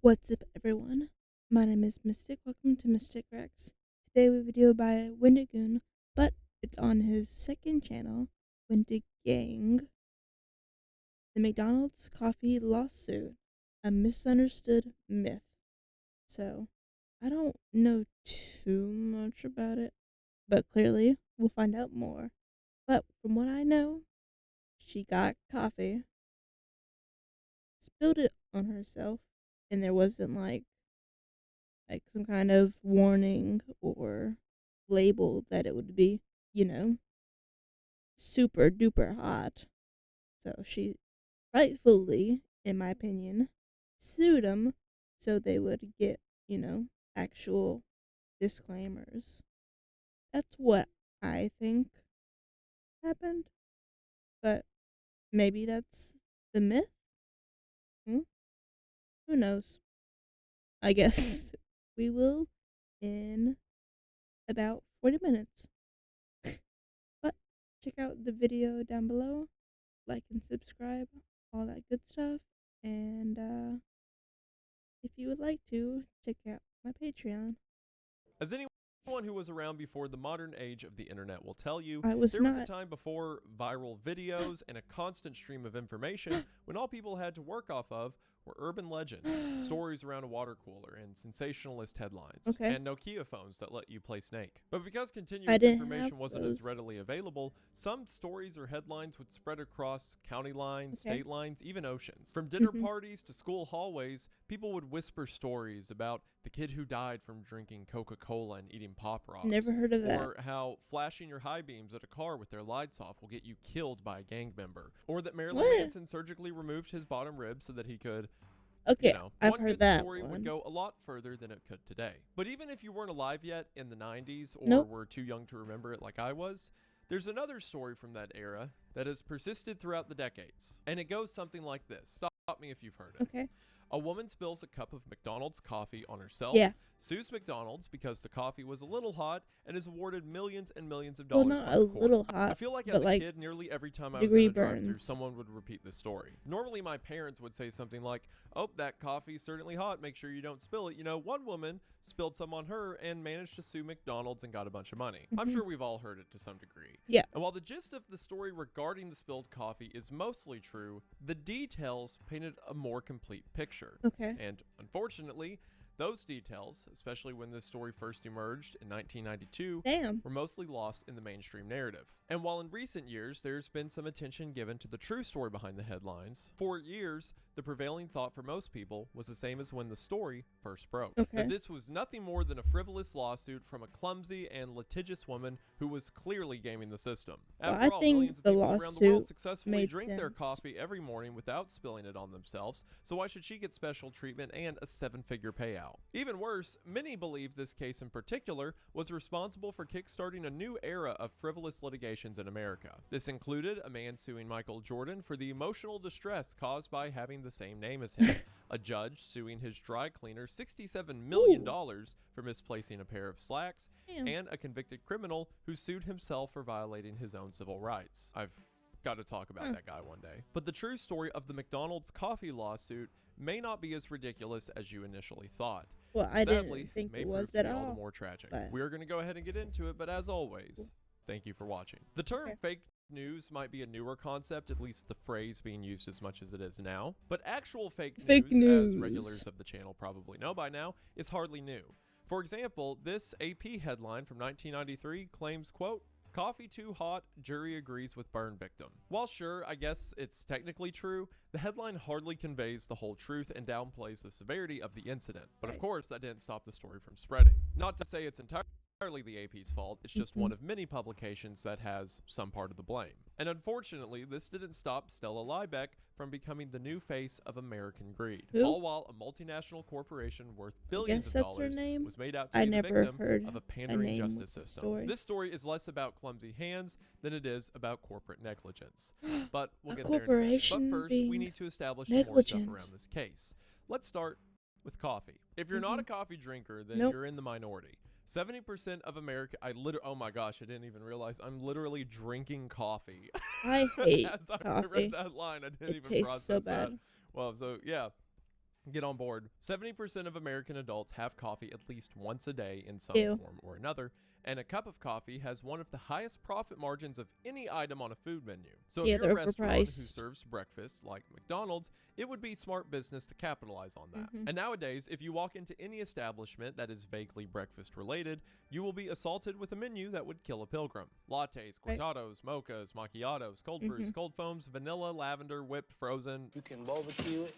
What's up, everyone? My name is Mistic. Welcome to Mistic Rex. Today we video by Wendigang, but it's on his second channel, Wendigang. The McDonald's coffee lawsuit, a misunderstood myth. So, I don't know too much about it, but clearly we'll find out more. But from what I know, she got coffee, spilled it on herself, and there wasn't like some kind of warning or label that it would be, you know, super duper hot. So she rightfully, in my opinion, sued them so they would get, actual disclaimers. That's what I think happened, but maybe that's the myth? Hmm? Who knows? I guess we will in about 40 minutes. But check out the video down below, like and subscribe, all that good stuff. And if you would like to, check out my Patreon. As anyone who was around before the modern age of the internet will tell you, I was there was a not. time before viral videos and a constant stream of information when all people had to work off of were urban legends, stories around a water cooler, and sensationalist headlines, Okay. and Nokia phones that let you play Snake. But because I continuous didn't have information wasn't those. as readily available, some stories or headlines would spread across county lines, Okay. state lines, even oceans. From dinner Mhm. parties to school hallways, people would whisper stories about the kid who died from drinking Coca-Cola and eating Pop Rocks, Never heard of that. or how flashing your high beams at a car with their lights off will get you killed by a gang member, or that Marilyn What? Manson surgically removed his bottom rib so that he could, Okay, I've one heard good that story would one. go a lot further than it could today. But even if you weren't alive yet in the 90s or Nope. were too young to remember it like I was, there's another story from that era that has persisted throughout the decades. And it goes something like this. Stop me if you've heard it. Okay. A woman spills a cup of McDonald's coffee on herself, Yeah. sues McDonald's because the coffee was a little hot, and is awarded millions and millions of Well, dollars not by a the court. little I hot, feel like as but a like kid, nearly every time I was in degree a drive-thru, burns. someone would repeat this story. Normally, my parents would say something like, "Oh, that coffee's certainly hot. Make sure you don't spill it." You know, one woman spilled some on her and managed to sue McDonald's and got a bunch of money. I'm Mhm. sure we've all heard it to some degree. Yeah. And while the gist of the story regarding the spilled coffee is mostly true, the details painted a more complete picture. Okay. And unfortunately, those details, especially when this story first emerged in 1992, Damn. were mostly lost in the mainstream narrative. And while in recent years there's been some attention given to the true story behind the headlines, for years the prevailing thought for most people was the same as when the story first broke. Okay. That this was nothing more than a frivolous lawsuit from a clumsy and litigious woman who was clearly gaming the system. Well, After I all, think millions of the people around the world lawsuit successfully made drink their sense. coffee every morning without spilling it on themselves, so why should she get special treatment and a 7-figure payout? Even worse, many believe this case in particular was responsible for kickstarting a new era of frivolous litigations in America. This included a man suing Michael Jordan for the emotional distress caused by having the same name as him, a judge suing his dry cleaner $67 million for misplacing a pair of slacks, Damn. and a convicted criminal who sued himself for violating his own civil rights. I've got to talk about that guy one day. But the true story of the McDonald's coffee lawsuit may not be as ridiculous as you initially thought. Well, I Sadly, didn't think may it was prove to at be all the all. more tragic. but- We are going to go ahead and get into it, but as always, thank you for watching. The term Okay. fake news might be a newer concept, at least the phrase being used as much as it is now. But actual fake news, as regulars of the channel probably know by now, is hardly new. For example, this AP headline from 1993 claims, quote, "Coffee too hot, jury agrees with burn victim." While sure, I guess it's technically true, the headline hardly conveys the whole truth and downplays the severity of the incident. But of course, that didn't stop the story from spreading. Not to say it's entirely the AP's fault, it's just one of many publications that has some part of the blame. And unfortunately, this didn't stop Stella Liebeck from becoming the new face of American greed. Who? All while a multinational corporation worth billions of that's her dollars name. was made out to I be the never victim heard of a a pandering name justice with the system. story. This story is less about clumsy hands than it is about corporate negligence. But we'll A get there in a minute. corporation But first, we being need to establish some more negligent. stuff around this case. Let's start with coffee. If you're not a coffee drinker, then Nope. you're in the minority. 70% of America, oh my gosh, I didn't even realize I'm literally drinking coffee. I hate As I coffee. read that line, I didn't It even tastes process so that. bad. Well, so yeah, Get on board. 70% of American adults have coffee at least once a day in some Ew. form or another, and a cup of coffee has one of the highest profit margins of any item on a food menu. So Yeah, if you're a they're restaurant who overpriced. serves breakfast like McDonald's, it would be smart business to capitalize on that. Mhm. And nowadays, if you walk into any establishment that is vaguely breakfast related, you will be assaulted with a menu that would kill a pilgrim. Lattes, Right. cortados, mochas, macchiatos, cold brews, Mhm. cold foams, vanilla, lavender, whipped, frozen, You can barbecue it,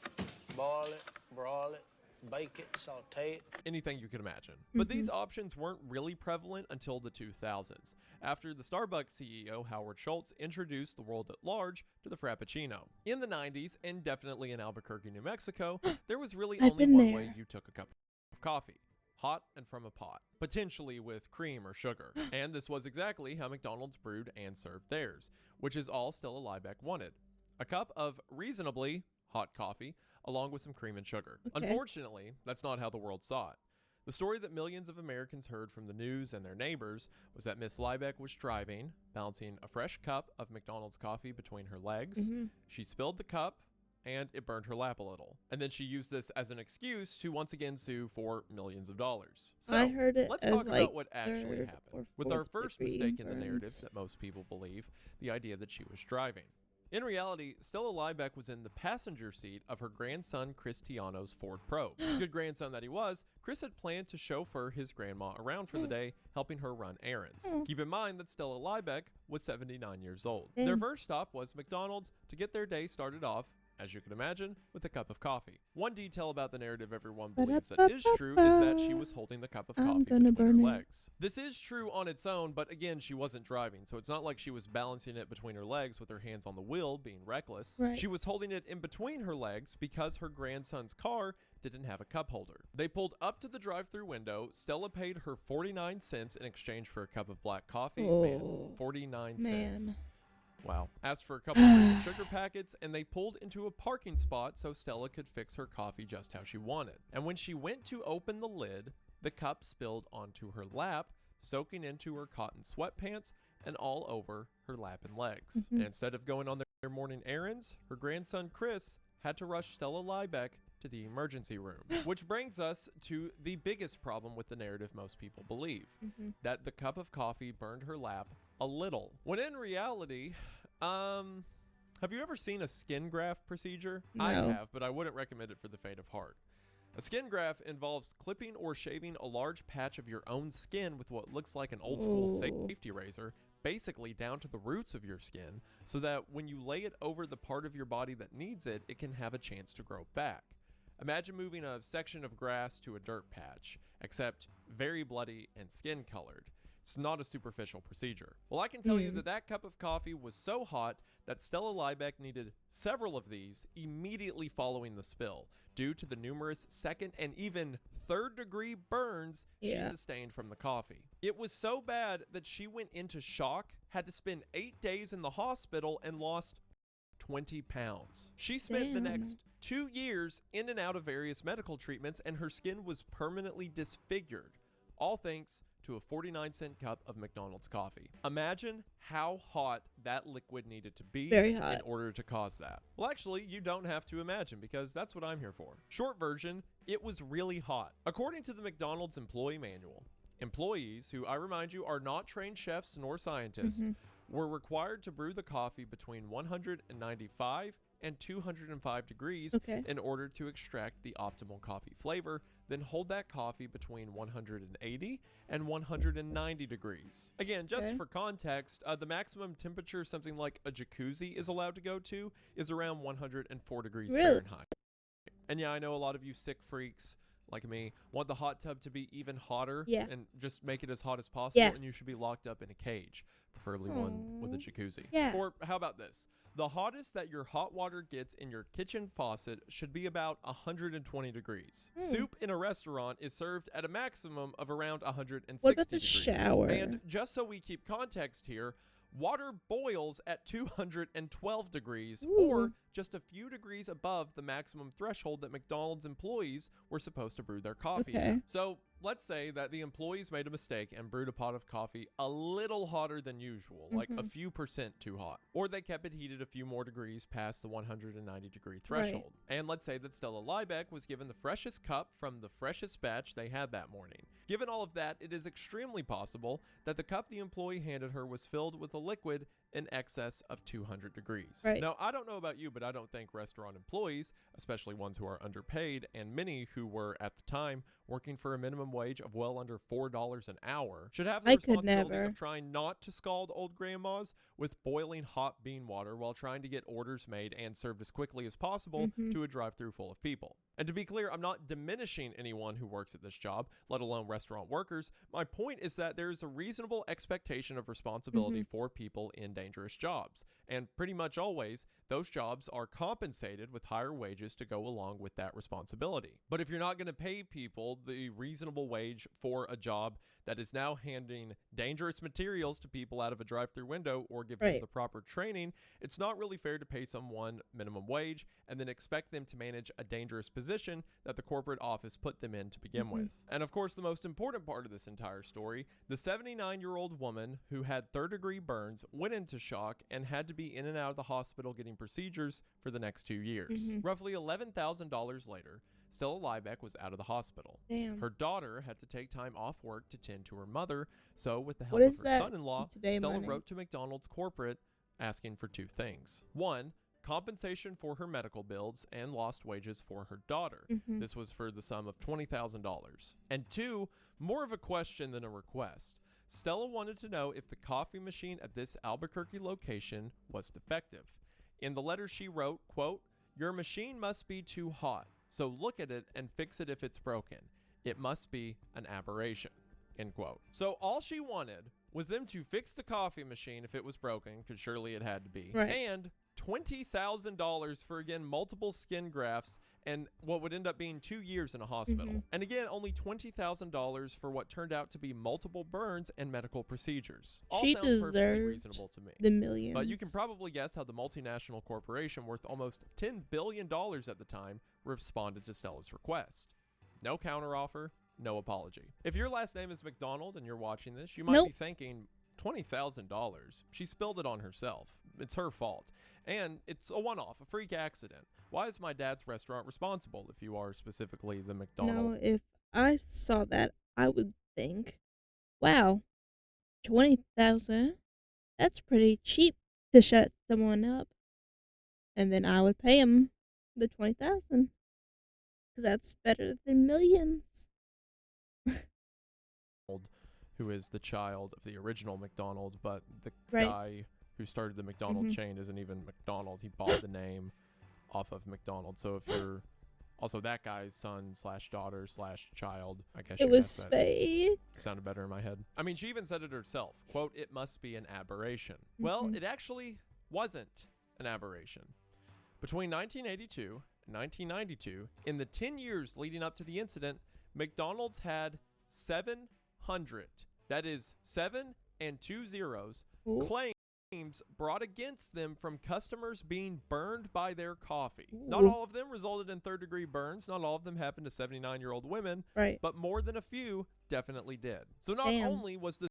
boil it, broil it, bake it, saute it. anything you could imagine. But these Mm-hmm. options weren't really prevalent until the 2000s, after the Starbucks CEO Howard Schultz introduced the world at large to the Frappuccino. In the 90s, and definitely in Albuquerque, New Mexico, there was really I've only been one there. way you took a cup of coffee. Hot and from a pot, potentially with cream or sugar. And this was exactly how McDonald's brewed and served theirs, which is all Stella Liebeck wanted. A cup of reasonably hot coffee, along with some cream and sugar. Okay. Unfortunately, that's not how the world saw it. The story that millions of Americans heard from the news and their neighbors was that Miss Liebeck was driving, balancing a fresh cup of McDonald's coffee between her legs. Mhm. She spilled the cup, and it burned her lap a little. And then she used this as an excuse to once again sue for millions of dollars. So I heard it let's as talk like about what actually third happened. or With our fourth first degree mistake in the narrative burns. that most people believe, the idea that she was driving. In reality, Stella Liebeck was in the passenger seat of her grandson Cristiano's Ford Probe. Good grandson that he was, Chris had planned to chauffeur his grandma around for the day, helping her run errands. Keep in mind that Stella Liebeck was 79 years old. Their Dang. first stop was McDonald's to get their day started off, as you can imagine, with a cup of coffee. One detail about the narrative everyone believes that is true is that she was holding the cup of I'm coffee gonna between her burn it. legs. This is true on its own, but again, she wasn't driving, so it's not like she was balancing it between her legs with her hands on the wheel, being reckless. Right. She was holding it in between her legs because her grandson's car didn't have a cup holder. They pulled up to the drive-through window. Stella paid her 49 cents in exchange for a cup of black coffee. Man, Oh, 49 man. cents. Wow. Asked for a couple of cream and sugar packets, and they pulled into a parking spot so Stella could fix her coffee just how she wanted. And when she went to open the lid, the cup spilled onto her lap, soaking into her cotton sweatpants and all over her lap and legs. Mhm. And instead of going on their morning errands, her grandson Chris had to rush Stella Liebeck to the emergency room. Which brings us to the biggest problem with the narrative most people believe, Mhm. that the cup of coffee burned her lap a little. When in reality, have you ever seen a skin graft procedure? I No. have, but I wouldn't recommend it for the faint of heart. A skin graft involves clipping or shaving a large patch of your own skin with what looks like an old school Ooh. safety razor, basically down to the roots of your skin, so that when you lay it over the part of your body that needs it, it can have a chance to grow back. Imagine moving a section of grass to a dirt patch, except very bloody and skin colored. It's not a superficial procedure. Well, I can tell you that that cup of coffee was so hot that Stella Liebeck needed several of these immediately following the spill, due to the numerous second and even third degree burns she Yeah. sustained from the coffee. It was so bad that she went into shock, had to spend 8 days in the hospital, and lost 20 pounds. She spent the Damn. next 2 years in and out of various medical treatments, and her skin was permanently disfigured, all thanks to a 49-cent cup of McDonald's coffee. Imagine how hot that liquid needed to be Very hot. in order to cause that. Well, actually, you don't have to imagine, because that's what I'm here for. Short version, it was really hot. According to the McDonald's employee manual, employees, who I remind you are not trained chefs nor scientists, were required to brew the coffee between 195 and 205 degrees Okay. in order to extract the optimal coffee flavor, then hold that coffee between 180 and 190 degrees. Again, just Okay. for context, the maximum temperature something like a jacuzzi is allowed to go to is around 104 degrees Really? Fahrenheit. And yeah, I know a lot of you sick freaks like me want the hot tub to be even hotter, Yeah. and just make it as hot as possible, Yeah. and you should be locked up in a cage, preferably one with a Aw. jacuzzi. Yeah. Or how about this? The hottest that your hot water gets in your kitchen faucet should be about 120 degrees. Soup in a restaurant is served at a maximum of around 160 What about the degrees. shower? And just so we keep context here, water boils at 212 degrees, or Ooh. just a few degrees above the maximum threshold that McDonald's employees were supposed to brew their coffee Okay. at. So let's say that the employees made a mistake and brewed a pot of coffee a little hotter than usual, like a few percent too hot. Or they kept it heated a few more degrees past the 190-degree threshold. Right. And let's say that Stella Liebeck was given the freshest cup from the freshest batch they had that morning. Given all of that, it is extremely possible that the cup the employee handed her was filled with a liquid in excess of 200 degrees. Right. Now, I don't know about you, but I don't think restaurant employees, especially ones who are underpaid, and many who were at the time working for a minimum wage of well under $4 an hour, should have the responsibility of trying not to scald old grandmas with boiling hot bean water while trying to get orders made and served as quickly as possible to a drive-thru full of people. And to be clear, I'm not diminishing anyone who works at this job, let alone restaurant workers. My point is that there is a reasonable expectation of responsibility for people in dangerous jobs. And pretty much always, those jobs are compensated with higher wages to go along with that responsibility. But if you're not going to pay people the reasonable wage for a job that is now handing dangerous materials to people out of a drive-thru window or give them the proper training, it's not really fair to pay someone minimum wage and then expect them to manage a dangerous position that the corporate office put them in to begin with. And of course, the most important part of this entire story, the 79-year-old woman who had third-degree burns went into shock and had to be in and out of the hospital getting procedures for the next 2 years. Roughly $11,000 later, Stella Liebeck was out of the hospital. Damn. Her daughter had to take time off work to tend to her mother, so with the help of her son-in-law, Stella wrote to McDonald's corporate asking for two things. One, compensation for her medical bills and lost wages for her daughter. This was for the sum of $20,000. And two, more of a question than a request. Stella wanted to know if the coffee machine at this Albuquerque location was defective. In the letter she wrote, quote, "Your machine must be too hot, so look at it and fix it if it's broken. It must be an aberration," end quote. So all she wanted was them to fix the coffee machine if it was broken, because surely it had to be, and $20,000 for, again, multiple skin grafts and what would end up being 2 years in a hospital. And again, only $20,000 for what turned out to be multiple burns and medical procedures. All she sounds perfectly reasonable to me. The millions. But you can probably guess how the multinational corporation worth almost $10 billion at the time responded to Stella's request. No counteroffer, no apology. If your last name is McDonald and you're watching this, you might be thinking, $20,000? She spilled it on herself. It's her fault. And it's a one-off, a freak accident. Why is my dad's restaurant responsible if you are specifically the McDonald's? No, if I saw that, I would think, wow, 20,000? That's pretty cheap to shut someone up. And then I would pay him the 20,000. Because that's better than millions. Who is the child of the original McDonald, but the guy who started the McDonald chain isn't even McDonald. He bought the name off of McDonald. So if you're also that guy's son / daughter / child, I guess it was fake. Sounded better in my head. I mean, she even said it herself. Quote, "It must be an aberration." Well, it actually wasn't an aberration. Between 1982 and 1992, in the 10 years leading up to the incident, McDonald's had 700, that is 7 and 2 zeros, claims brought against them from customers being burned by their coffee. Not all of them resulted in third-degree burns. Not all of them happened to 79-year-old women, but more than a few definitely did. So not only was this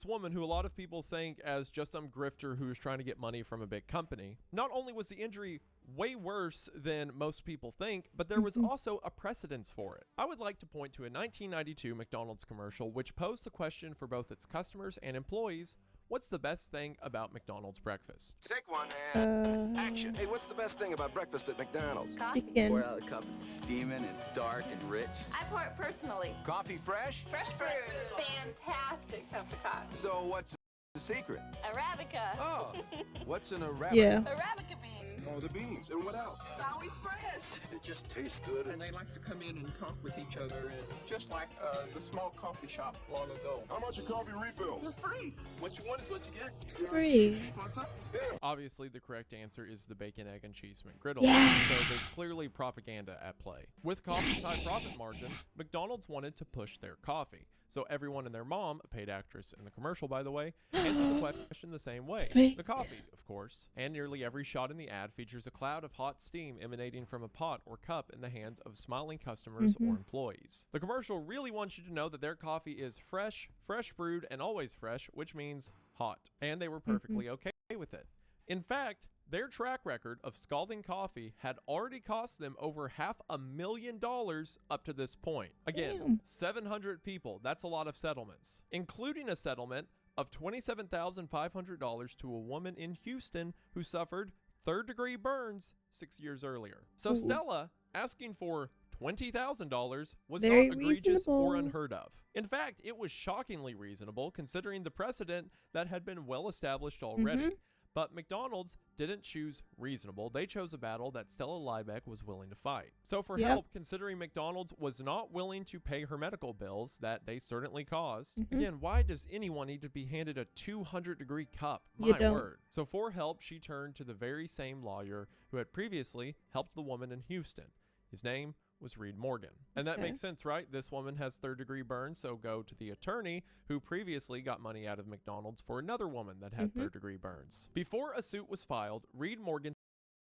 woman, who a lot of people think as just some grifter who is trying to get money from a big company, not only was the injury way worse than most people think, but there was also a precedence for it. I would like to point to a 1992 McDonald's commercial which posed the question for both its customers and employees: what's the best thing about McDonald's breakfast? Take one and action. Hey, what's the best thing about breakfast at McDonald's? Coffee. Pour it out of the cup, it's steaming, it's dark and rich. I pour it personally. Coffee fresh? Fresh brewed. Fantastic cup of coffee. So what's the secret? Arabica. Oh, what's an Arabica? Yeah. Arabica beans. Oh, the beans. And what else? It's always fresh. It just tastes good. And they like to come in and talk with each other, and just like the small coffee shop long ago. How much a coffee refill? They're free. What you want is what you get. Free. What's up? Yeah. Obviously, the correct answer is the bacon, egg, and cheese McGriddle. Yeah. So there's clearly propaganda at play. With coffee's high profit margin, McDonald's wanted to push their coffee. So everyone and their mom, a paid actress in the commercial, by the way, answered the question the same way. Fake. The coffee, of course. And nearly every shot in the ad features a cloud of hot steam emanating from a pot or cup in the hands of smiling customers or employees. The commercial really wants you to know that their coffee is fresh, fresh brewed, and always fresh, which means hot. And they were perfectly okay with it. In fact, their track record of scalding coffee had already cost them over $500,000 up to this point. Again, Damn. 700 people, that's a lot of settlements, including a settlement of $27,500 to a woman in Houston who suffered third-degree burns 6 years earlier. So Ooh. Stella asking for $20,000 was Very not egregious or reasonable. unheard of. In fact, it was shockingly reasonable considering the precedent that had been well established already. But McDonald's didn't choose reasonable. They chose a battle that Stella Liebeck was willing to fight. So for help, considering McDonald's was not willing to pay her medical bills that they certainly caused, again, why does anyone need to be handed a 200-degree cup? You My don't. word. So for help, she turned to the very same lawyer who had previously helped the woman in Houston. His name was Reed Morgan. And that Okay. makes sense, right? This woman has third-degree burns, so go to the attorney who previously got money out of McDonald's for another woman that had third-degree burns. Before a suit was filed, Reed Morgan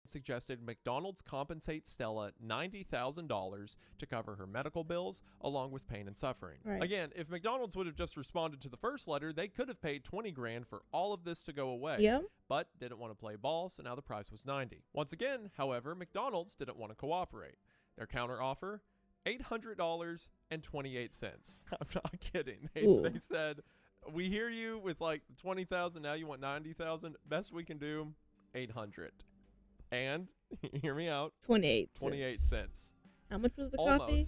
suggested McDonald's compensate Stella $90,000 to cover her medical bills along with pain and suffering. Right. Again, if McDonald's would have just responded to the first letter, they could have paid $20,000 for all of this to go away. Yep. But didn't want to play ball, so now the price was $90,000. Once again, however, McDonald's didn't want to cooperate. Their counteroffer, $800.28. I'm not kidding. They said, we hear you with like 20,000. Now you want 90,000. Best we can do, 800. And hear me out. 28 cents. How much was the Almost coffee?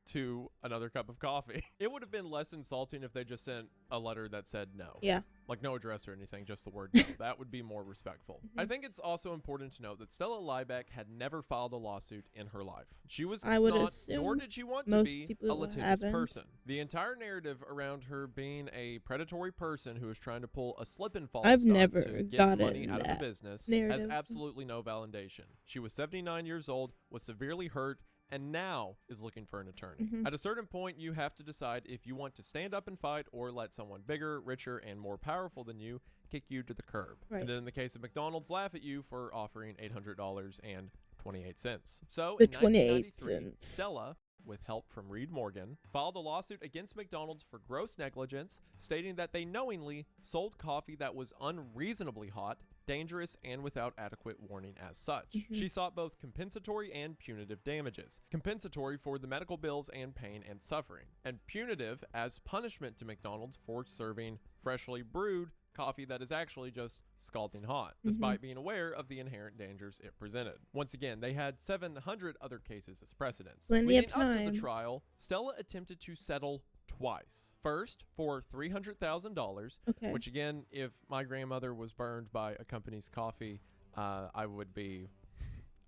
to another cup of coffee. It would have been less insulting if they just sent a letter that said no. Yeah. Like no address or anything, just the word no. That would be more respectful. I think it's also important to note that Stella Liebeck had never filed a lawsuit in her life. She was I would not, assume nor did she want to most be, people a litigious haven't. person. The entire narrative around her being a predatory person who was trying to pull a slip and fall I've stunt never to get gotten money out of that the business has narrative. absolutely no validation. She was 79 years old, was severely hurt, and now is looking for an attorney. At a certain point, you have to decide if you want to stand up and fight or let someone bigger, richer, and more powerful than you kick you to the curb. Right. And then in the case of McDonald's, laugh at you for offering $800.28. So The in 28 1993, cents. Stella, with help from Reed Morgan, filed a lawsuit against McDonald's for gross negligence, stating that they knowingly sold coffee that was unreasonably hot, dangerous, and without adequate warning as such. She sought both compensatory and punitive damages. Compensatory for the medical bills and pain and suffering, and punitive as punishment to McDonald's for serving freshly brewed coffee that is actually just scalding hot, despite being aware of the inherent dangers it presented. Once again, they had 700 other cases as precedents. Plenty of Leading up to time. the trial, Stella attempted to settle twice. First, for $300,000, Okay. which again, if my grandmother was burned by a company's coffee, I would be,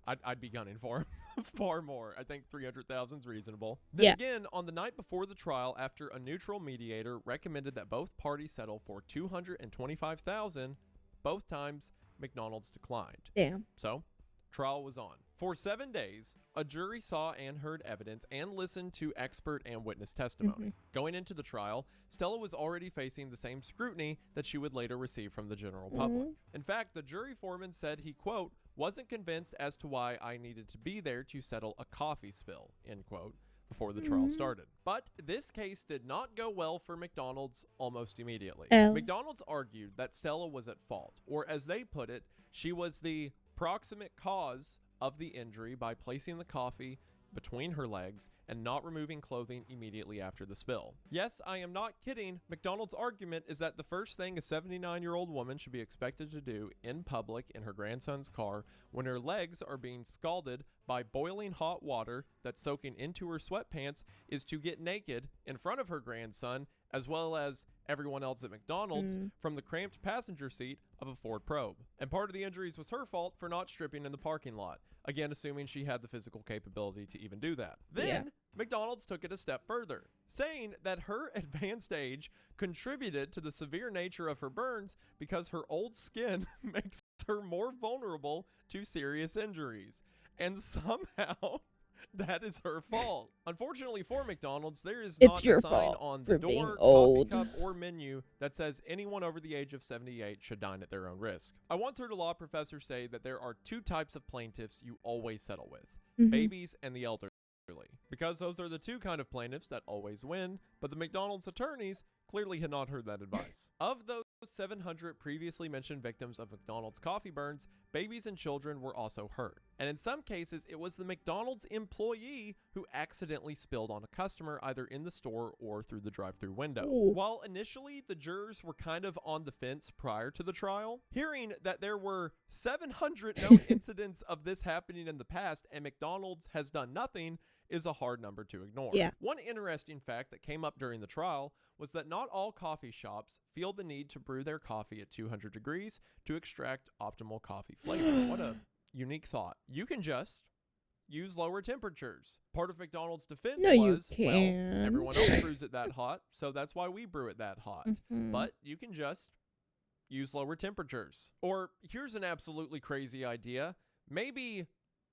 I'd be gunning for him far more. I think 300,000 is reasonable. Then Yeah. again, on the night before the trial, after a neutral mediator recommended that both parties settle for $225,000, both times McDonald's declined. Damn. So, trial was on. For 7 days, a jury saw and heard evidence and listened to expert and witness testimony. Going into the trial, Stella was already facing the same scrutiny that she would later receive from the general public. In fact, the jury foreman said he, quote, wasn't convinced as to why I needed to be there to settle a coffee spill, end quote, before the trial started. But this case did not go well for McDonald's almost immediately. McDonald's argued that Stella was at fault, or as they put it, she was the proximate cause of the injury by placing the coffee between her legs and not removing clothing immediately after the spill. Yes, I am not kidding. McDonald's argument is that the first thing a 79-year-old woman should be expected to do in public in her grandson's car when her legs are being scalded by boiling hot water that's soaking into her sweatpants is to get naked in front of her grandson as well as everyone else at McDonald's from the cramped passenger seat of a Ford Probe. And part of the injuries was her fault for not stripping in the parking lot. Again, assuming she had the physical capability to even do that. Then, McDonald's took it a step further, saying that her advanced age contributed to the severe nature of her burns because her old skin makes her more vulnerable to serious injuries. And somehow, That is her fault. Unfortunately for McDonald's, there is It's not your a sign fault on for the being door, coffee old. cup, or menu that says anyone over the age of 78 should dine at their own risk. I once heard a law professor say that there are two types of plaintiffs you always settle with, babies and the elderly, because those are the two kind of plaintiffs that always win, but the McDonald's attorneys clearly had not heard that advice. Of those 700 previously mentioned victims of McDonald's coffee burns, babies and children were also hurt. And in some cases, it was the McDonald's employee who accidentally spilled on a customer either in the store or through the drive-thru window. Ooh. While initially the jurors were kind of on the fence prior to the trial, hearing that there were 700 known incidents of this happening in the past and McDonald's has done nothing is a hard number to ignore. Yeah. One interesting fact that came up during the trial was that not all coffee shops feel the need to brew their coffee at 200 degrees to extract optimal coffee flavor. What a unique thought. You can just use lower temperatures. Part of McDonald's defense No, you was, well, can't. everyone else brews it that hot, so that's why we brew it that hot. But you can just use lower temperatures. Or here's an absolutely crazy idea. Maybe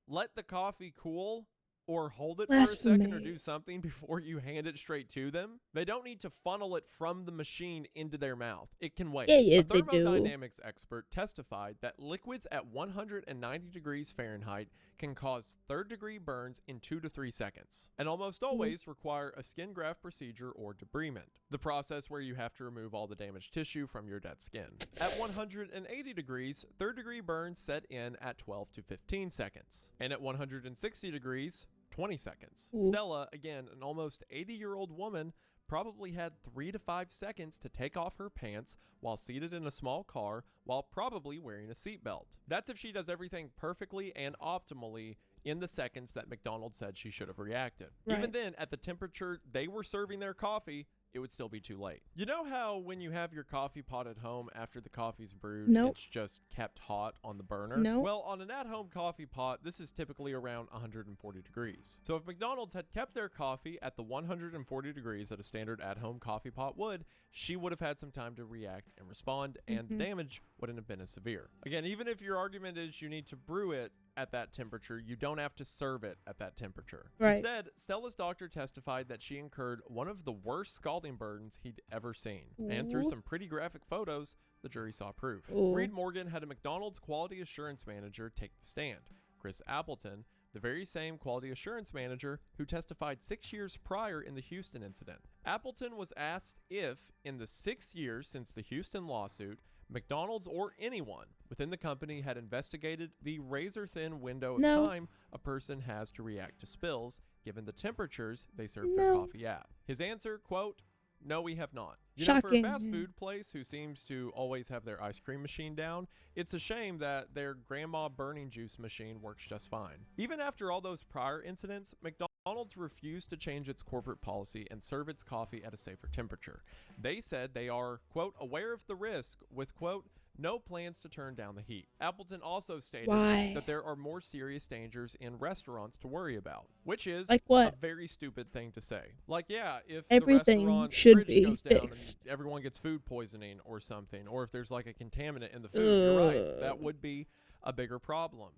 let the coffee cool or hold it for a second or do something before you hand it straight to them. They don't need to funnel it from the machine into their mouth. It can wait. Yeah, A they do. thermodynamics expert testified that liquids at 190 degrees Fahrenheit can cause third-degree burns in 2 to 3 seconds, and almost always require a skin graft procedure or debridement, the process where you have to remove all the damaged tissue from your dead skin. At 180 degrees, third-degree burns set in at 12 to 15 seconds, and at 160 degrees, 20 seconds. Ooh. Stella, again, an almost 80-year-old woman, probably had 3 to 5 seconds to take off her pants while seated in a small car while probably wearing a seatbelt. That's if she does everything perfectly and optimally in the seconds that McDonald's said she should have reacted. Right. Even then, at the temperature they were serving their coffee, it would still be too late. You know how when you have your coffee pot at home after the coffee's brewed, Nope. it's just kept hot on the burner? Nope. Well, on an at-home coffee pot, this is typically around 140 degrees. So if McDonald's had kept their coffee at the 140 degrees that a standard at-home coffee pot would, she would have had some time to react and respond, and the damage wouldn't have been as severe. Again, even if your argument is you need to brew it at that temperature, you don't have to serve it at that temperature. Right. Instead, Stella's doctor testified that she incurred one of the worst scalding burns he'd ever seen. And through Ooh. some pretty graphic photos, the jury saw proof. Ooh. Reed Morgan had a McDonald's quality assurance manager take the stand. Chris Appleton, the very same quality assurance manager who testified 6 years prior in the Houston incident. Appleton was asked if, in the 6 years since the Houston lawsuit, McDonald's or anyone within the company had investigated the razor-thin window of time a person has to react to spills, given the temperatures they serve their coffee at. His answer, quote, "No, we have not." You know, for a Shocking. fast food place who seems to always have their ice cream machine down, it's a shame that their grandma burning juice machine works just fine. Even after all those prior incidents, McDonald's refused to change its corporate policy and serve its coffee at a safer temperature. They said they are, quote, aware of the risk with, quote, no plans to turn down the heat. Appleton also stated that there are more serious dangers in restaurants to worry about, which is Like what? a very stupid thing to say. Like, yeah, if Everything the restaurant should fridge be goes down fixed. and everyone gets food poisoning or something, or if there's like a contaminant in the food, you're right, that would be a bigger problem.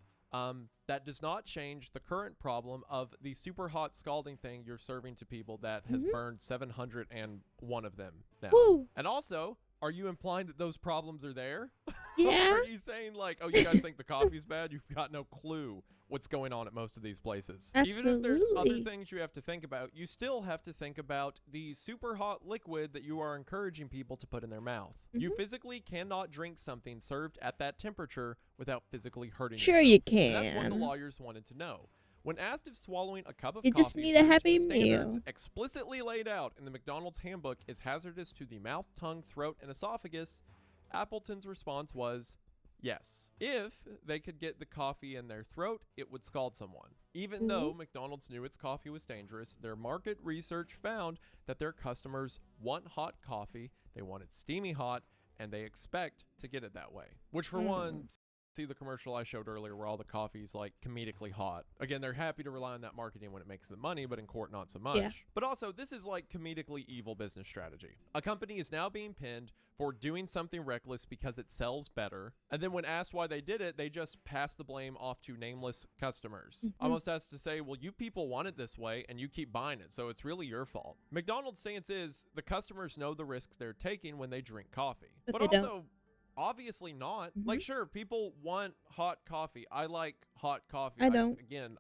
That does not change the current problem of the super hot scalding thing you're serving to people that has burned 701 of them now. Woo. And also, are you implying that those problems are there? Yeah. Are you saying like, oh, you guys think the coffee's bad? You've got no clue what's going on at most of these places. Even if there's other Absolutely. things you have to think about, you still have to think about the super hot liquid that you are encouraging people to put in their mouth. You physically cannot drink something served at that temperature without physically hurting Sure yourself. you And that's what the can. lawyers wanted to know. When asked if swallowing a cup of You coffee just need a due to Happy the standards Meal. explicitly laid out in the McDonald's handbook is hazardous to the mouth, tongue, throat, and esophagus, Appleton's response was yes. If they could get the coffee in their throat, it would scald someone. Even though McDonald's knew its coffee was dangerous, their market research found that their customers want hot coffee, they want it steamy hot, and they expect to get it that way. Which for one see the commercial I showed earlier where all the coffee's like comedically hot. Again, they're happy to rely on that marketing when it makes them money, but in court, not so much. Yeah. But also, this is like comedically evil business strategy. A company is now being pinned for doing something reckless because it sells better. And then when asked why they did it, they just pass the blame off to nameless customers. Almost as to say, well, you people want it this way and you keep buying it, so it's really your fault. McDonald's stance is the customers know the risks they're taking when they drink coffee. But But they also, don't. obviously not. Like, sure, people want hot coffee. I like hot coffee. I don't. Again,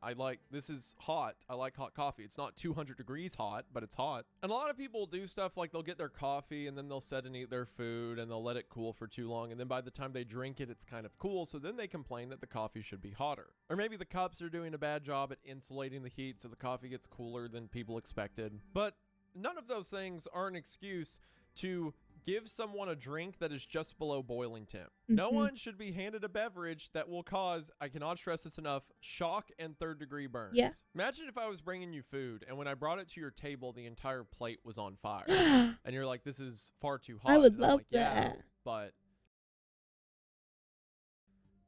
this is hot. I like hot coffee. It's not 200 degrees hot, but it's hot. And a lot of people do stuff like they'll get their coffee and then they'll sit and eat their food and they'll let it cool for too long. And then by the time they drink it, it's kind of cool. So then they complain that the coffee should be hotter. Or maybe the cups are doing a bad job at insulating the heat so the coffee gets cooler than people expected. But none of those things are an excuse to give someone a drink that is just below boiling temp. No one should be handed a beverage that will cause, I cannot stress this enough, shock and third-degree burns. Yeah. Imagine if I was bringing you food and when I brought it to your table, the entire plate was on fire. And you're like, this is far too hot. I would And I'm love like, yeah, that. but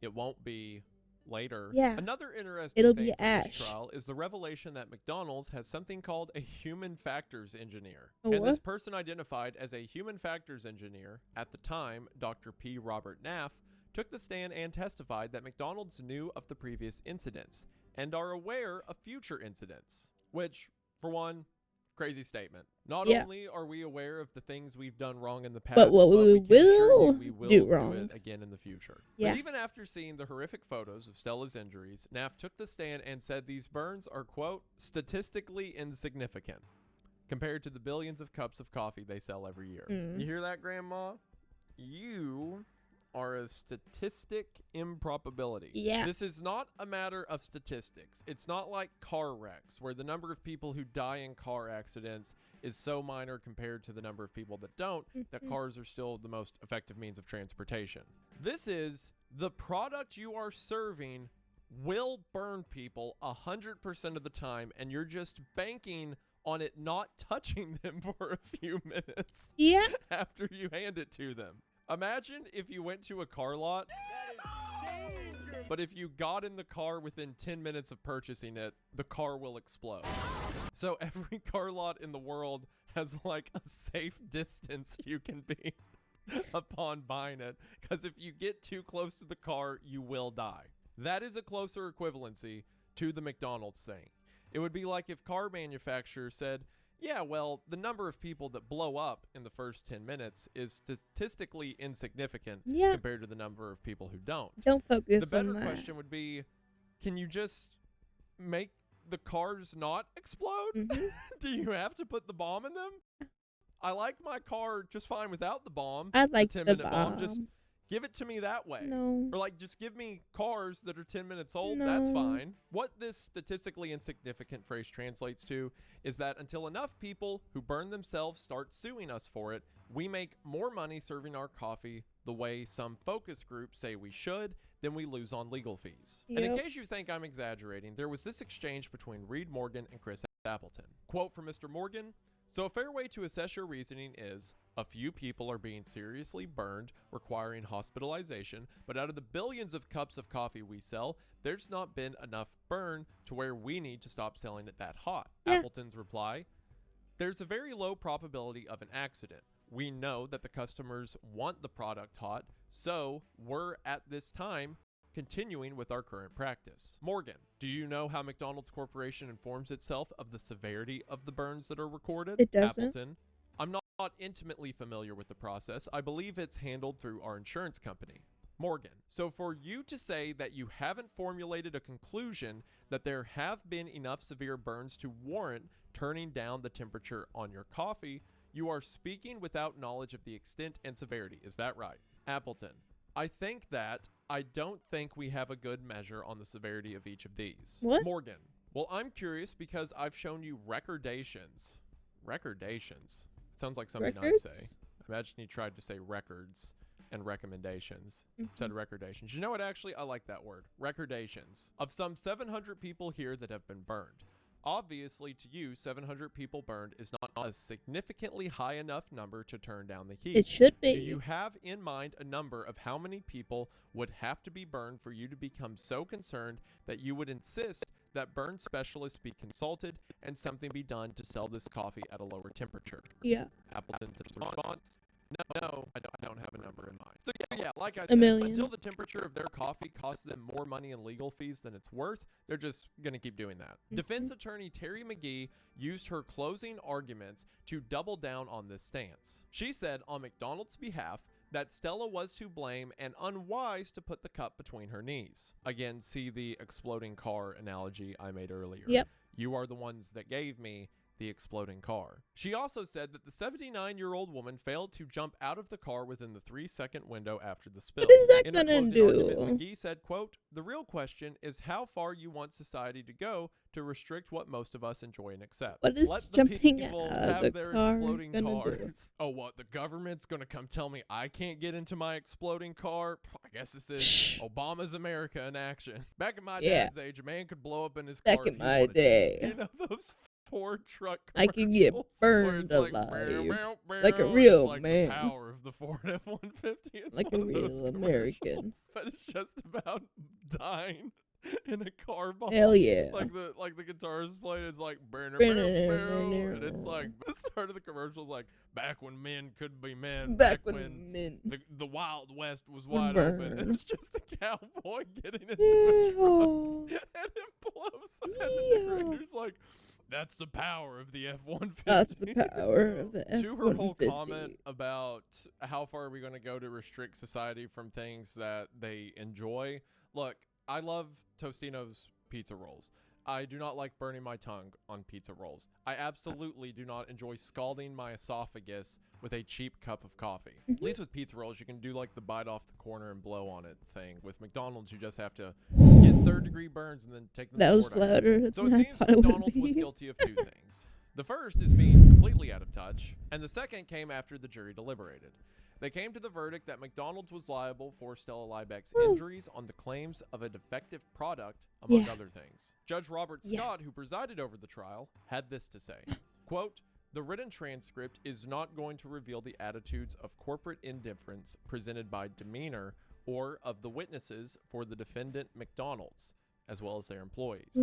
it won't be later. Yeah. Another interesting It'll thing be from this ash. trial is the revelation that McDonald's has something called a human factors engineer. A And this what? person identified as a human factors engineer at the time, Dr. P. Robert Naff, took the stand and testified that McDonald's knew of the previous incidents and are aware of future incidents, which, for one, crazy statement. Not Yeah. only are we aware of the things we've done wrong in the past, But what we can assure you will we will do do wrong. it again in the future. Yeah. But even after seeing the horrific photos of Stella's injuries, Naff took the stand and said these burns are, quote, statistically insignificant compared to the billions of cups of coffee they sell every year. You hear that, Grandma? You are a statistic improbability. Yeah. This is not a matter of statistics. It's not like car wrecks where the number of people who die in car accidents is so minor compared to the number of people that don't, that cars are still the most effective means of transportation. This is the product you are serving will burn people 100% of the time, and you're just banking on it not touching them for a few minutes Yeah. after you hand it to them. Imagine if you went to a car lot, but if you got in the car within 10 minutes of purchasing it, the car will explode. So every car lot in the world has like a safe distance you can be upon buying it, because if you get too close to the car, you will die. That is a closer equivalency to the McDonald's thing. It would be like if car manufacturers said, yeah, well, the number of people that blow up in the first 10 minutes is statistically insignificant Yeah. compared to the number of people who don't. Don't focus The better on that. question would be, can you just make the cars not explode? Do you have to put the bomb in them? I like my car just fine without the bomb. I like the 10-minute bomb. Just bomb. give it to me that way. No. Or like, just give me cars that are 10 minutes old. That's No. fine. What this statistically insignificant phrase translates to is that until enough people who burn themselves start suing us for it, we make more money serving our coffee the way some focus groups say we should, then we lose on legal fees. And in Yep. case you think I'm exaggerating, there was this exchange between Reed Morgan and Chris Appleton. Quote from Mr. Morgan: "So a fair way to assess your reasoning is a few people are being seriously burned, requiring hospitalization, but out of the billions of cups of coffee we sell, there's not been enough burn to where we need to stop selling it that hot." Yeah. Appleton's reply: "There's a very low probability of an accident. We know that the customers want the product hot, so we're at this time continuing with our current practice." Morgan: "Do you know how McDonald's Corporation informs itself of the severity of the burns that are recorded?" It doesn't. Appleton: "I'm not intimately familiar with the process. I believe it's handled through our insurance company." Morgan: "So for you to say that you haven't formulated a conclusion that there have been enough severe burns to warrant turning down the temperature on your coffee, you are speaking without knowledge of the extent and severity. Is that right?" Appleton: "I think that I don't think we have a good measure on the severity of each of these." What? Morgan: "Well, I'm curious because I've shown you recordations." Recordations. It sounds like something Records? I'd say. Imagine he tried to say records and recommendations. Said recordations. You know what? Actually, I like that word. Recordations. Of some 700 people here that have been burned. Obviously, to you, 700 people burned is not a significantly high enough number to turn down the heat. It should be. Do you have in mind a number of how many people would have to be burned for you to become so concerned that you would insist that burn specialists be consulted and something be done to sell this coffee at a lower temperature? Yeah. Appleton's response: No, I don't have a number in mind. So yeah, like I A said, million. until the temperature of their coffee costs them more money in legal fees than it's worth, they're just going to keep doing that. Defense attorney Terry McGee used her closing arguments to double down on this stance. She said on McDonald's behalf that Stella was to blame and unwise to put the cup between her knees. Again, see the exploding car analogy I made earlier. Yep. You are the ones that gave me the exploding car. She also said that the 79-year-old woman failed to jump out of the car within the 3-second window after the spill. What is that In her gonna closing do? argument, McGee said, quote, "The real question is how far you want society to go to restrict what most of us enjoy and accept. What is Let the jumping people out of have the their car exploding gonna do? cars. Oh, what? The government's gonna come tell me I can't get into my exploding car? I guess this is Obama's America in action. Back in my Yeah. dad's age, a man could blow up in his car Back if in he my wanted to. day. You know those Ford truck I could get commercials where burned it's like, alive. "Meow, meow, Like a meow," real it's like man. The power of the Ford F-150. It's Like a one of those real American. commercials, but it's just about dying in a car bomb. Hell yeah. Like the guitarist playing is like burn, and it's like the start of the commercial is like back when men could be men, Back when men the Wild West was would wide open, and burn. it's just a cowboy getting into a truck Yeah. and it blows up, and the narrator's like, "That's the power of the F-150." That's the power of the To her whole F-150. comment about how far are we going to go to restrict society from things that they enjoy. Look, I love Tostino's pizza rolls. I do not like burning my tongue on pizza rolls. I absolutely do not enjoy scalding my esophagus with a cheap cup of coffee. At least with pizza rolls, you can do like the bite off the corner and blow on it thing. With McDonald's, you just have to get third-degree burns and then take them That to was court, I guess. louder So than it I seems thought it would McDonald's was be. guilty of two things. The first is being completely out of touch, and the second came after the jury deliberated. They came to the verdict that McDonald's was liable for Stella Liebeck's injuries on the claims of a defective product, among Yeah. other things. Judge Robert Yeah. Scott, who presided over the trial, had this to say, quote, "The written transcript is not going to reveal the attitudes of corporate indifference presented by demeanor or of the witnesses for the defendant McDonald's, as well as their employees.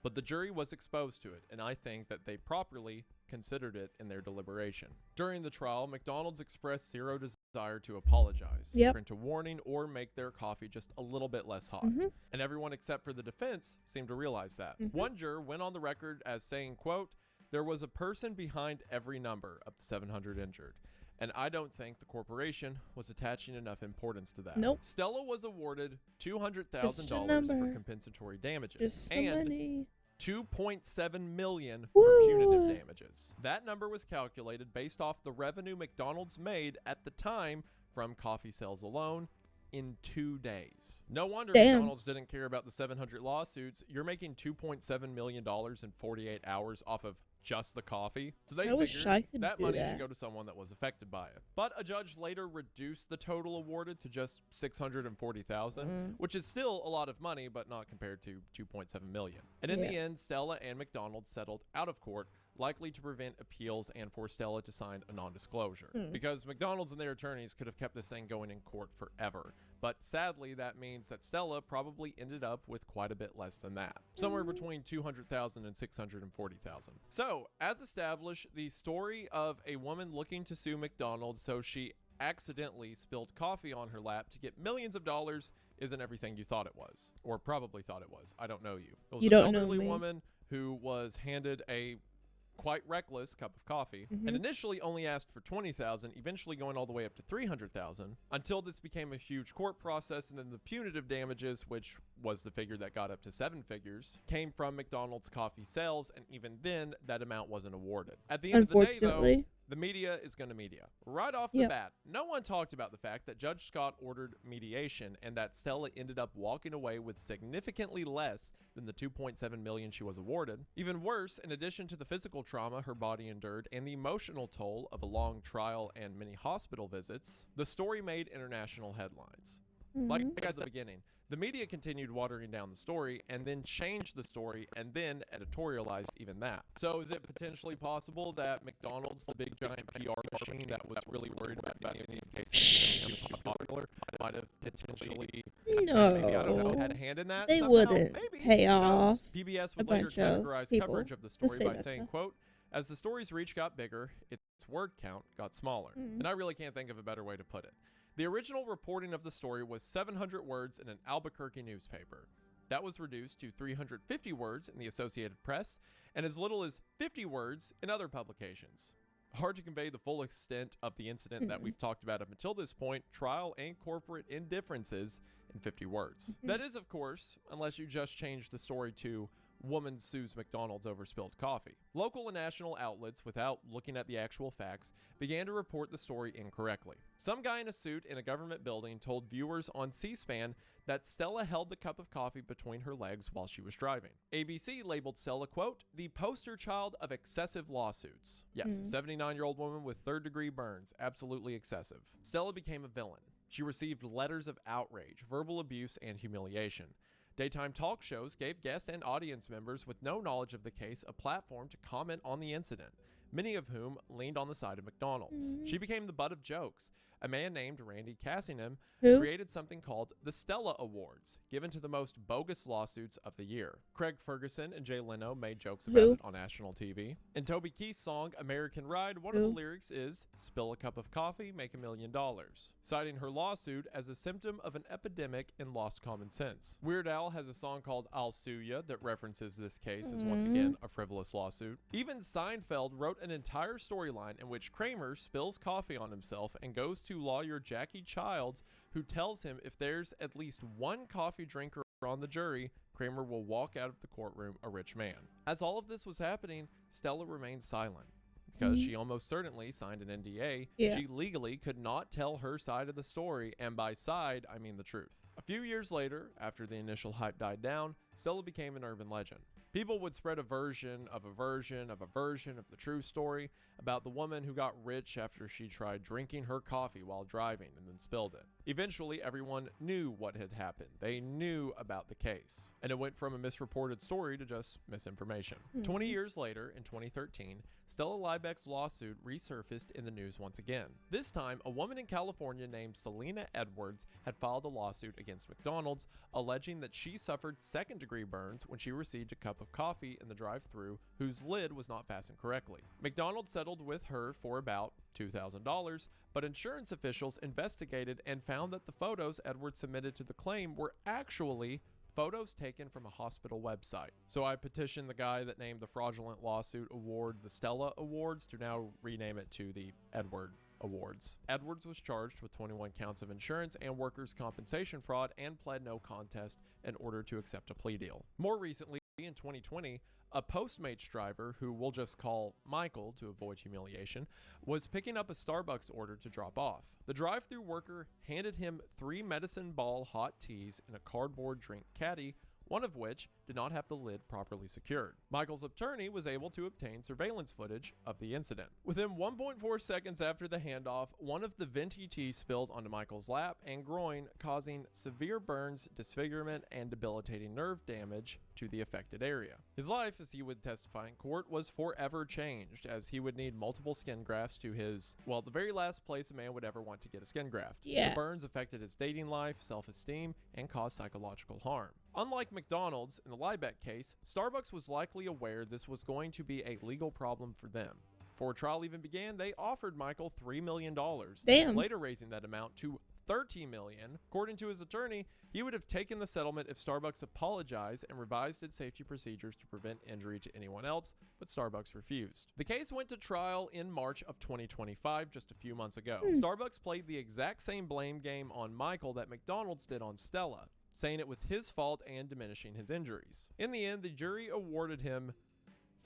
But the jury was exposed to it, and I think that they properly considered it in their deliberation. During the trial, McDonald's expressed zero desire to apologize, Yep. print a warning, or make their coffee just a little bit less hot. And everyone except for the defense seemed to realize that. One juror went on the record as saying, quote, "There was a person behind every number of the 700 injured. And I don't think the corporation was attaching enough importance to that." Nope. Stella was awarded Just a $200,000 for number. compensatory damages Just some and money. $2.7 million for punitive What? damages. That number was calculated based off the revenue McDonald's made at the time from coffee sales alone in 2 days. No wonder Damn. McDonald's didn't care about the 700 lawsuits. You're making $2.7 million in 48 hours off of just the coffee. So they I wish figured I could that do money that. should go to someone that was affected by it. But a judge later reduced the total awarded to just $640,000, which is still a lot of money, but not compared to $2.7 million. And in the Yeah. end, Stella and McDonald's settled out of court, likely to prevent appeals and for Stella to sign a non-disclosure. Because McDonald's and their attorneys could have kept this thing going in court forever. But sadly, that means that Stella probably ended up with quite a bit less than that. Somewhere between $200,000 and $640,000. So, as established, the story of a woman looking to sue McDonald's so she accidentally spilled coffee on her lap to get millions of dollars isn't everything you thought it was. Or probably thought it was. I don't know you. It was You an don't know elderly me. woman who was handed a quite reckless cup of coffee and initially only asked for $20,000, eventually going all the way up to $300,000 until this became a huge court process. And then the punitive damages, which was the figure that got up to 7 figures, came from McDonald's coffee sales, and even then that amount wasn't awarded. At the end of the day, though, Unfortunately. the media is going to media. Right off the Yep. bat, no one talked about the fact that Judge Scott ordered mediation and that Stella ended up walking away with significantly less than the $2.7 million she was awarded. Even worse, in addition to the physical trauma her body endured and the emotional toll of a long trial and many hospital visits, the story made international headlines. Like as the beginning, the media continued watering down the story and then changed the story and then editorialized even that. So is it potentially possible that McDonald's, the big giant PR machine that was really worried about any of these cases becoming too popular, might have potentially No. maybe, I don't know, had a hand in that? They somehow? wouldn't Maybe. pay Who knows? off PBS a would later bunch of categorize people coverage of the to story say by that saying, stuff. quote, as the story's reach got bigger, its word count got smaller. And I really can't think of a better way to put it. The original reporting of the story was 700 words in an Albuquerque newspaper. That was reduced to 350 words in the Associated Press and as little as 50 words in other publications. Hard to convey the full extent of the incident that we've talked about up until this point, trial and corporate indifferences, in 50 words. That is, of course, unless you just change the story to woman sues McDonald's over spilled coffee. Local and national outlets, without looking at the actual facts, began to report the story incorrectly. Some guy in a suit in a government building told viewers on C-SPAN that Stella held the cup of coffee between her legs while she was driving. ABC labeled Stella, quote, the poster child of excessive lawsuits. Yes, a 79-year-old woman with third-degree burns. Absolutely excessive. Stella became a villain. She received letters of outrage, verbal abuse, and humiliation. Daytime talk shows gave guest and audience members with no knowledge of the case a platform to comment on the incident, many of whom leaned on the side of McDonald's. She became the butt of jokes. A man named Randy Cassingham created something called the Stella Awards, given to the most bogus lawsuits of the year. Craig Ferguson and Jay Leno made jokes about it on national TV. In Toby Keith's song American Ride, one of the lyrics is, spill a cup of coffee, make $1 million, citing her lawsuit as a symptom of an epidemic in lost common sense. Weird Al has a song called I'll Sue Ya that references this case as once again a frivolous lawsuit. Even Seinfeld wrote an entire storyline in which Kramer spills coffee on himself and goes to lawyer Jackie Childs, who tells him if there's at least one coffee drinker on the jury, Kramer will walk out of the courtroom a rich man. As all of this was happening, Stella remained silent. Because she almost certainly signed an NDA, she legally could not tell her side of the story, and by side, I mean the truth. A few years later, after the initial hype died down, Stella became an urban legend. People would spread a version of a version of a version of the true story about the woman who got rich after she tried drinking her coffee while driving and then spilled it. Eventually, everyone knew what had happened. They knew about the case. And it went from a misreported story to just misinformation. 20 years later, in 2013, Stella Liebeck's lawsuit resurfaced in the news once again. This time, a woman in California named Selena Edwards had filed a lawsuit against McDonald's, alleging that she suffered second-degree burns when she received a cup of coffee in the drive-thru whose lid was not fastened correctly. McDonald's settled with her for about $2,000, but insurance officials investigated and found that the photos Edwards submitted to the claim were actually photos taken from a hospital website. So I petitioned the guy that named the fraudulent lawsuit award the Stella Awards to now rename it to the Edward Awards. Edwards was charged with 21 counts of insurance and workers' compensation fraud and pled no contest in order to accept a plea deal. More recently, in 2020, a Postmates driver, who we'll just call Michael to avoid humiliation, was picking up a Starbucks order to drop off. The drive-thru worker handed him 3 medicine ball hot teas in a cardboard drink caddy, one of which did not have the lid properly secured. Michael's attorney was able to obtain surveillance footage of the incident. Within 1.4 seconds after the handoff, one of the venti tea spilled onto Michael's lap and groin, causing severe burns, disfigurement, and debilitating nerve damage to the affected area. His life, as he would testify in court, was forever changed, as he would need multiple skin grafts to his, well, the very last place a man would ever want to get a skin graft. The burns affected his dating life, self-esteem, and caused psychological harm. Unlike McDonald's, in the Liebeck case, Starbucks was likely aware this was going to be a legal problem for them. Before trial even began, they offered Michael $3 million, later raising that amount to $30 million. According to his attorney, he would have taken the settlement if Starbucks apologized and revised its safety procedures to prevent injury to anyone else, but Starbucks refused. The case went to trial in March of 2025, just a few months ago. Starbucks played the exact same blame game on Michael that McDonald's did on Stella, saying it was his fault and diminishing his injuries. In the end, the jury awarded him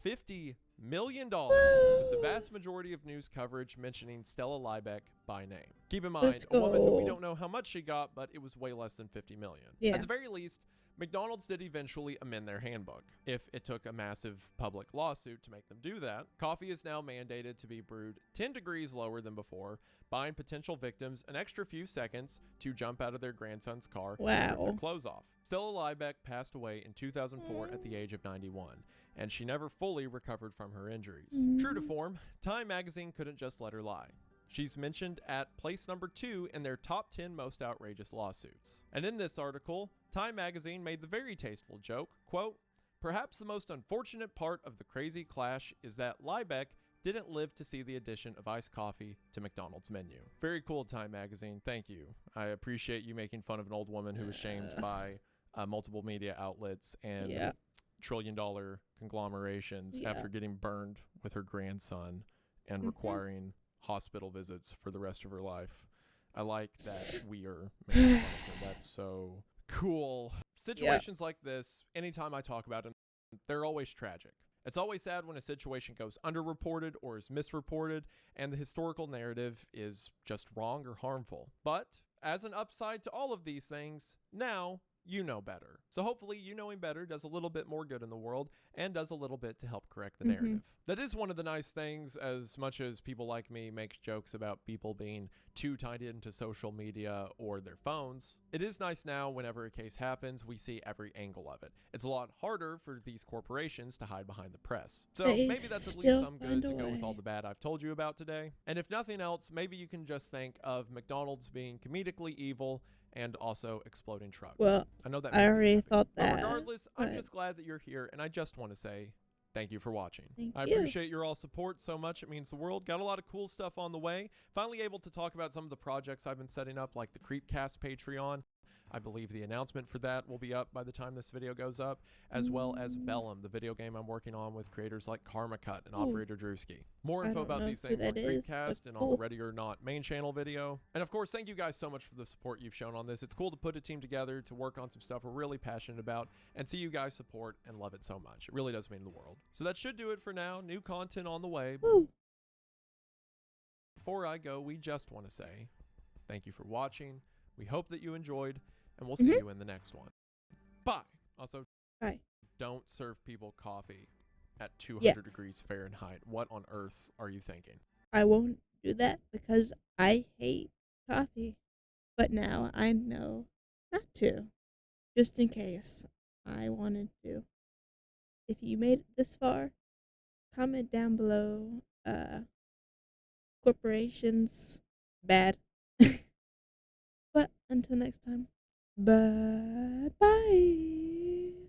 $50 million, with the vast majority of news coverage mentioning Stella Liebeck by name. Keep in mind, a woman who we don't know how much she got, but it was way less than $50 million. At the very least, McDonald's did eventually amend their handbook. If it took a massive public lawsuit to make them do that, coffee is now mandated to be brewed 10 degrees lower than before, buying potential victims an extra few seconds to jump out of their grandson's car and rip their Wow. clothes off. Stella Liebeck passed away in 2004 at the age of 91, and she never fully recovered from her injuries. True to form, Time magazine couldn't just let her lie. She's mentioned at place number 2 in their top 10 most outrageous lawsuits. And in this article, Time magazine made the very tasteful joke, quote, "Perhaps the most unfortunate part of the crazy clash is that Liebeck didn't live to see the addition of iced coffee to McDonald's menu." Very cool, Time magazine. Thank you. I appreciate you making fun of an old woman who was shamed by multiple media outlets and trillion-dollar conglomerations after getting burned with her grandson and requiring hospital visits for the rest of her life. I like that we are making fun of her. That's so cool. Situations like this, anytime I talk about them, they're always tragic. It's always sad when a situation goes underreported or is misreported and the historical narrative is just wrong or harmful. But as an upside to all of these things, now you know better. So hopefully you knowing better does a little bit more good in the world and does a little bit to help correct the narrative. That is one of the nice things, as much as people like me make jokes about people being too tied into social media or their phones. It is nice now whenever a case happens, we see every angle of it. It's a lot harder for these corporations to hide behind the press. So maybe that's at least some good to go with all the bad I've told you about today. And if nothing else, maybe you can just think of McDonald's being comedically evil and also exploding trucks. Well, I know that I already thought but that. regardless, I'm but just glad that you're here, and I just want to say thank you for watching. Thank I you. appreciate your all support so much. It means the world. Got a lot of cool stuff on the way. Finally able to talk about some of the projects I've been setting up, like the Creepcast Patreon. I believe the announcement for that will be up by the time this video goes up, as well as Bellum, the video game I'm working on with creators like Karma Cut and Operator Drewski. More I info don't about know these who things on that is, Creepcast but and on the cool. Ready or Not main channel video. And of course, thank you guys so much for the support you've shown on this. It's cool to put a team together to work on some stuff we're really passionate about and see you guys support and love it so much. It really does mean the world. So that should do it for now. New content on the way. Woo. Before I go, we just want to say thank you for watching. We hope that you enjoyed, and we'll see you in the next one. Bye. Also, Bye. don't serve people coffee at 200 degrees Fahrenheit. What on earth are you thinking? I won't do that because I hate coffee. But now I know not to. Just in case I wanted to. If you made it this far, comment down below. Corporations, bad. But until next time, bye bye.